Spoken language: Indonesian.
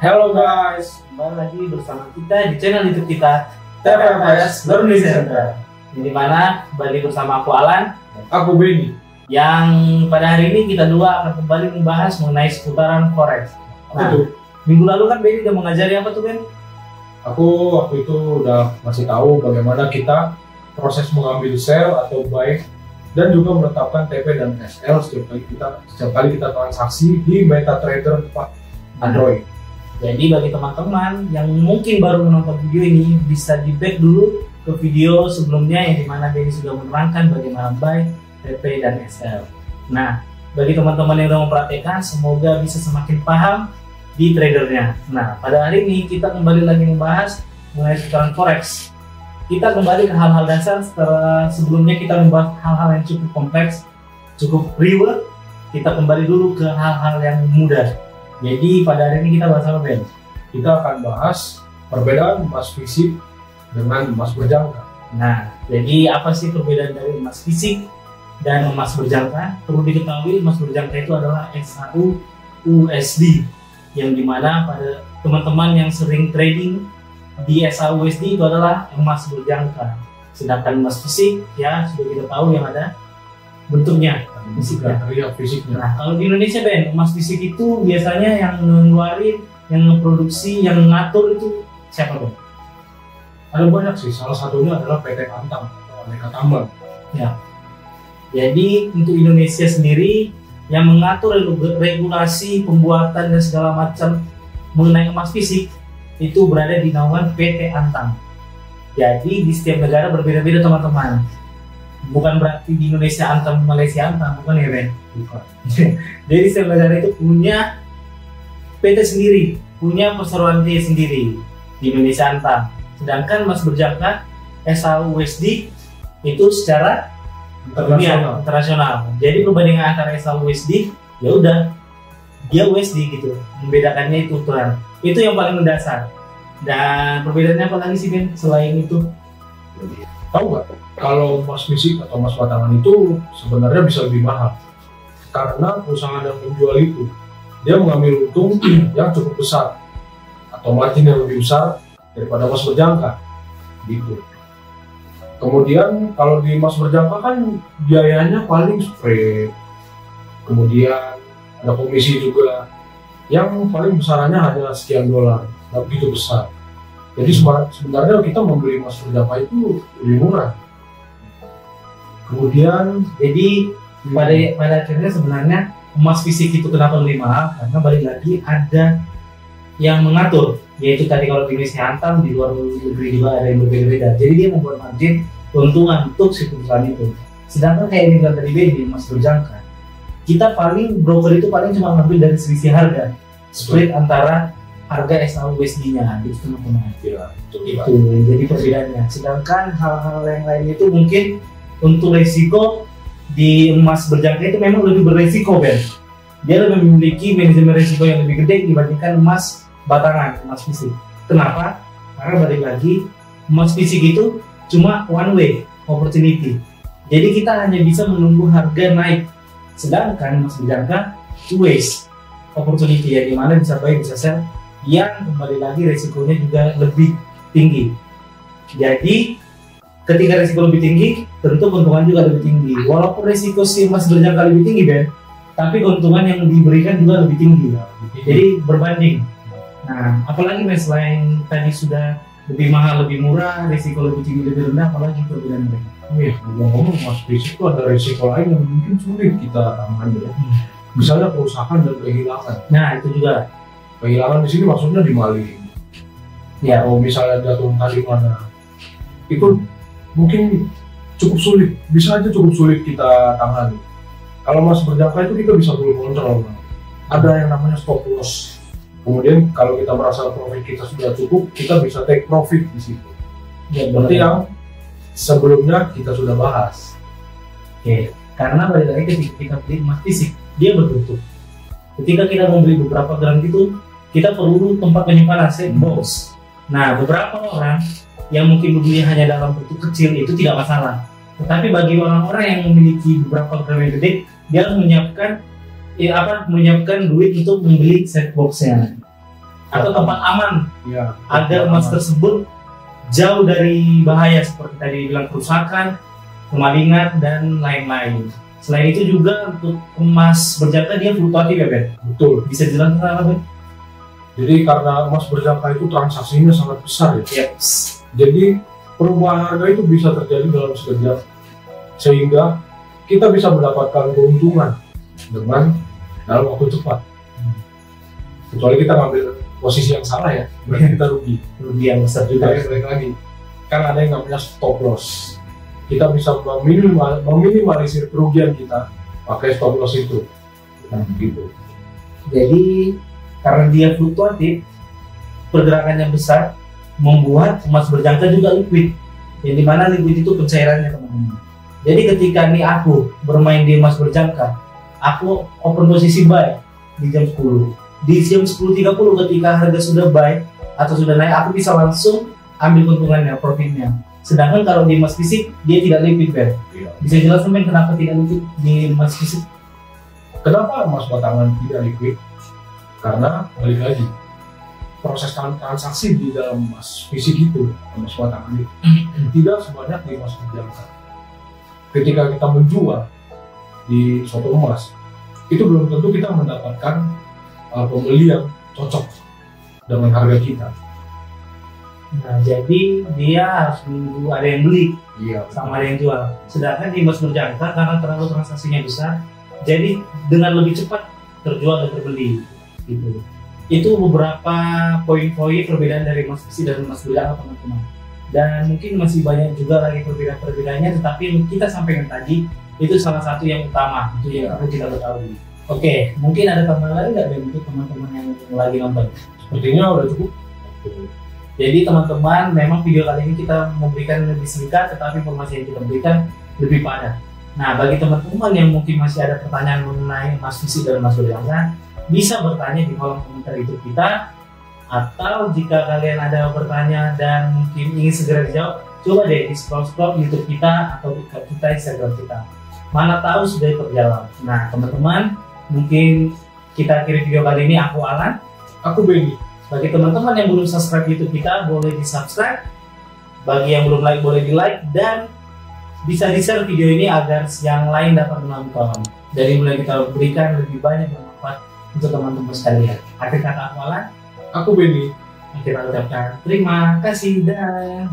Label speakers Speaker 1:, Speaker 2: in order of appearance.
Speaker 1: Halo guys,
Speaker 2: Kembali lagi bersama kita di channel YouTube kita
Speaker 1: TPFS Learning Center.
Speaker 2: Di mana kembali bersama aku Alan,
Speaker 1: Aku Benny.
Speaker 2: yang pada hari ini kita dua akan kembali membahas mengenai seputaran forex. Nah,
Speaker 1: Betul.
Speaker 2: minggu lalu kan Benny udah mengajari apa tuh Ben?
Speaker 1: Aku waktu itu udah masih tahu bagaimana kita proses mengambil sell atau buy dan juga menetapkan TP dan SL setiap kali kita transaksi di MetaTrader 4 Android.
Speaker 2: Jadi bagi teman-teman yang mungkin baru menonton video ini, bisa di back dulu ke video sebelumnya yang dimana Benny sudah menerangkan bagaimana buy, TP, dan SL. Nah, bagi teman-teman yang sudah memperhatikan, semoga bisa semakin paham di tradernya. Nah, pada hari ini kita kembali lagi membahas mengenai seputaran forex. Kita kembali ke hal-hal dasar. Setelah sebelumnya kita membahas hal-hal yang cukup kompleks, cukup ribet. Kita kembali dulu ke hal-hal yang mudah. Jadi pada hari ini kita bahas apa, Ben?
Speaker 1: Kita akan bahas perbedaan emas fisik dengan emas berjangka.
Speaker 2: Nah, jadi apa sih perbedaan dari emas fisik dan emas berjangka? Perlu diketahui emas berjangka itu adalah SAU USD, yang dimana pada teman-teman yang sering trading di SAU USD itu adalah emas berjangka. Sedangkan emas fisik ya sudah kita tahu yang ada bentuknya, fisiknya.
Speaker 1: Fisiknya.
Speaker 2: Nah, kalau di Indonesia Ben, emas fisik itu biasanya yang ngeluarin, yang ngeproduksi, yang ngatur itu siapa Ben?
Speaker 1: Ada banyak sih, salah satunya adalah PT Antam atau Aneka Tambang.
Speaker 2: Ya. Jadi untuk Indonesia sendiri yang mengatur regulasi pembuatan dan segala macam mengenai emas fisik itu berada di naungan PT Antam. Jadi di setiap negara berbeda-beda teman-teman. Bukan berarti di Indonesia Antam, Malaysia Antam, bukan ya Ben?
Speaker 1: Bukan.
Speaker 2: Jadi setiap negara itu punya PT sendiri, punya perseroan dia sendiri. Di Indonesia Antam. Sedangkan emas berjangka SAU USD itu secara internasional. Jadi perbandingan antara SAU USD ya udah dia USD gitu. Membedakannya itu ukuran. Itu yang paling mendasar. Dan perbedaannya apa lagi sih Ben selain itu?
Speaker 1: Tahu nggak? Kalau emas fisik atau emas batangan itu sebenarnya bisa lebih mahal karena perusahaan yang menjual itu dia mengambil untung yang cukup besar atau margin yang lebih besar daripada emas berjangka gitu. Kemudian kalau di emas berjangka kan biayanya paling spread, kemudian ada komisi juga yang paling besarannya hanya sekian dolar, nggak begitu besar. Jadi sebenarnya kita membeli emas berjangka itu lebih murah. Kemudian
Speaker 2: Jadi pada akhirnya sebenarnya emas fisik itu kenapa lebih mahal? Karena balik lagi ada yang mengatur, yaitu tadi kalau di Indonesia Antam, di luar negeri juga ada yang berbeda-beda. Jadi dia membuat margin keuntungan untuk si perusahaan itu. Sedangkan kayak yang bilang tadi di emas berjangka, kita paling broker itu paling cuma ngambil dari selisih harga, split antara harga SAU USD-nya gitu teman-teman.
Speaker 1: ya,
Speaker 2: Itu yang jadi perbedaannya. Sedangkan hal-hal yang lain itu mungkin untuk resiko di emas berjangka itu memang lebih beresiko Ben. Dia lebih memiliki manajemen resiko yang lebih gede dibandingkan emas batangan, emas fisik. Kenapa? Karena balik lagi emas fisik itu cuma one way opportunity. Jadi kita hanya bisa menunggu harga naik. Sedangkan emas berjangka two ways opportunity, ya dimana bisa buy bisa sell, yang kembali lagi resikonya juga lebih tinggi. Jadi ketika resiko lebih tinggi, tentu keuntungan juga lebih tinggi. Walaupun resiko si emas berjangka lebih tinggi Ben, tapi keuntungan yang diberikan juga lebih tinggi. Jadi berbanding. Nah, apalagi Ben selain tadi sudah lebih mahal, lebih murah, resiko lebih tinggi, lebih rendah, apalagi perbedaan Ben?
Speaker 1: iya, ngomong-ngomong emas fisik itu ada risiko lain yang mungkin sulit kita tangani ya. Misalnya kerusakan dan kehilangan.
Speaker 2: Nah, itu juga.
Speaker 1: Kehilangan di sini maksudnya dimaling.
Speaker 2: Ya,
Speaker 1: Kalau misalnya jatuh entah di mana, itu mungkin cukup sulit, bisa aja cukup sulit kita tangani. Kalau emas berjangka itu kita bisa full kontrol. Ada yang namanya stop loss. Kemudian kalau kita merasa profit kita sudah cukup, kita bisa take profit di situ.
Speaker 2: ya
Speaker 1: Seperti yang sebelumnya kita sudah bahas.
Speaker 2: Oke, karena balik lagi ketika kita beli emas fisik, dia berbentuk. Ketika kita membeli beberapa gram itu, kita perlu tempat penyimpanan safe box. Nah, beberapa orang yang mungkin belinya hanya dalam bentuk kecil itu tidak masalah. Tetapi bagi orang-orang yang memiliki beberapa gram yang gede, dia menyiapkan menyiapkan duit untuk membeli set boxnya. atau tempat aman
Speaker 1: Ya,
Speaker 2: agar emas tersebut jauh dari bahaya seperti tadi bilang kerusakan, kemalingan dan lain-lain. Selain itu juga untuk emas berjangka dia fluktuatif ya Ben?
Speaker 1: betul.
Speaker 2: Bisa dijelaskan kenapa Ben?
Speaker 1: Jadi karena emas berjangka itu transaksinya sangat besar ya.
Speaker 2: Yep.
Speaker 1: Jadi perubahan harga itu bisa terjadi dalam sekejap, sehingga kita bisa mendapatkan keuntungan dengan dalam waktu cepat. Kecuali kita ngambil posisi yang salah ya, berarti kita rugi.
Speaker 2: Rugi yang besar
Speaker 1: Juga
Speaker 2: juga.
Speaker 1: balik lagi, kan ada yang namanya stop loss. Kita bisa meminimalisir kerugian kita pakai stop loss itu. Nah, gitu.
Speaker 2: Jadi karena dia fluktuatif, pergerakannya besar, membuat emas berjangka juga liquid. Yang dimana liquid itu pencairannya teman-teman. Jadi ketika nih aku bermain di emas berjangka, aku open posisi buy di jam 10. Di jam 10.30 ketika harga sudah buy atau sudah naik, aku bisa langsung ambil keuntungannya, profitnya. Sedangkan kalau di emas fisik dia tidak liquid, Ben.
Speaker 1: Iya.
Speaker 2: Bisa jelaskan Ben kenapa tidak liquid di emas fisik?
Speaker 1: Kenapa emas batangan tidak liquid? Karena balik lagi, proses transaksi di dalam emas fisik itu, emas batangan itu tidak sebanyak di emas berjangka. Ketika kita menjual di suatu emas, itu belum tentu kita mendapatkan pembeli yang cocok dengan harga kita.
Speaker 2: Nah, jadi dia harus menunggu ada yang beli
Speaker 1: Iya.
Speaker 2: sama ada yang jual. Sedangkan di emas berjangka karena terlalu transaksinya besar, jadi dengan lebih cepat terjual dan terbeli. Gitu. Itu beberapa poin-poin perbedaan dari emas fisik dan emas berjangka teman-teman. Dan mungkin masih banyak juga lagi perbedaan-perbedaannya, tetapi kita sampaikan tadi itu salah satu yang utama, itu yang perlu kita ketahui. Oke, mungkin ada tambahan lain nggak Ben untuk teman-teman yang lagi nonton?
Speaker 1: Sepertinya udah cukup.
Speaker 2: Jadi teman-teman, memang video kali ini kita memberikan lebih singkat, tetapi informasi yang kita berikan lebih padat. Nah, bagi teman-teman yang mungkin masih ada pertanyaan mengenai emas fisik dan emas berjangka, bisa bertanya di kolom komentar YouTube kita, atau jika kalian ada bertanya dan mungkin ingin segera dijawab, coba deh di scroll YouTube kita atau di kita Instagram kita. Mana tahu sudah terjawab. Nah, teman-teman, mungkin kita akhiri video kali ini. Aku Alan.
Speaker 1: Aku Benny.
Speaker 2: Bagi teman-teman yang belum subscribe YouTube kita, boleh di subscribe. Bagi yang belum like, boleh di like. Dan bisa di share video ini agar yang lain dapat menonton. Dari mulai kita berikan lebih banyak bermanfaat untuk teman-teman sekalian. Akhir kata aku Alan.
Speaker 1: Aku Benny.
Speaker 2: Kita ucapkan terima kasih dan